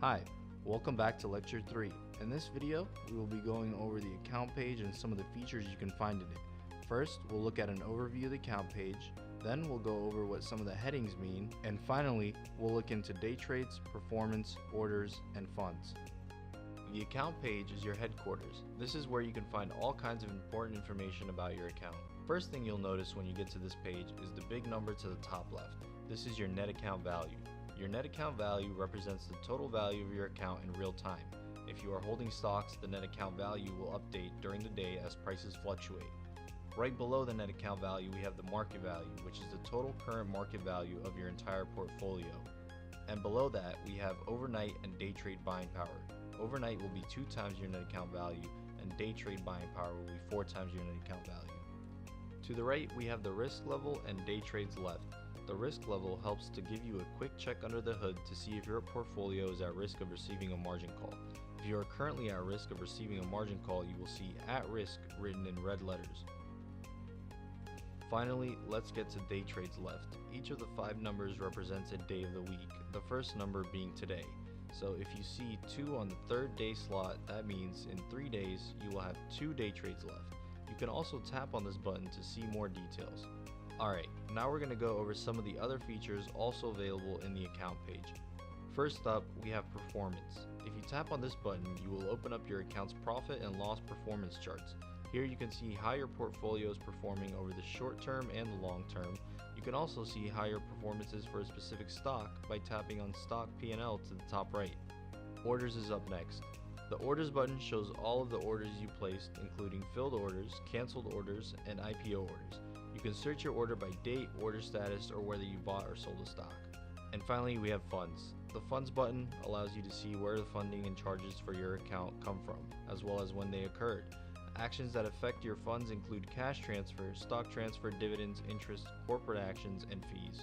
Hi, welcome back to Lecture 3. In this video, we will be going over the account page and some of the features you can find in it. First, we'll look at an overview of the account page, then we'll go over what some of the headings mean, and finally, we'll look into day trades, performance, orders, and funds. The account page is your headquarters. This is where you can find all kinds of important information about your account. First thing you'll notice when you get to this page is the big number to the top left. This is your net account value. Your net account value represents the total value of your account in real time. If you are holding stocks, the net account value will update during the day as prices fluctuate. Right below the net account value, we have the market value, which is the total current market value of your entire portfolio. And below that, we have overnight and day trade buying power. Overnight will be 2 times your net account value, and day trade buying power will be 4 times your net account value. To the right, we have the risk level and day trades left. The risk level helps to give you a quick check under the hood to see if your portfolio is at risk of receiving a margin call. If you are currently at risk of receiving a margin call, you will see "at risk" written in red letters. Finally, let's get to day trades left. Each of the 5 numbers represents a day of the week, the first number being today. So if you see 2 on the 3rd day slot, that means in 3 days you will have 2 day trades left. You can also tap on this button to see more details. Alright, now we're going to go over some of the other features also available in the account page. First up, we have performance. If you tap on this button, you will open up your account's profit and loss performance charts. Here you can see how your portfolio is performing over the short term and the long term. You can also see how your performance is for a specific stock by tapping on Stock P&L to the top right. Orders is up next. The orders button shows all of the orders you placed, including filled orders, canceled orders, and IPO orders. You can search your order by date, order status, or whether you bought or sold a stock. And finally, we have funds. The funds button allows you to see where the funding and charges for your account come from, as well as when they occurred. Actions that affect your funds include cash transfer, stock transfer, dividends, interest, corporate actions, and fees.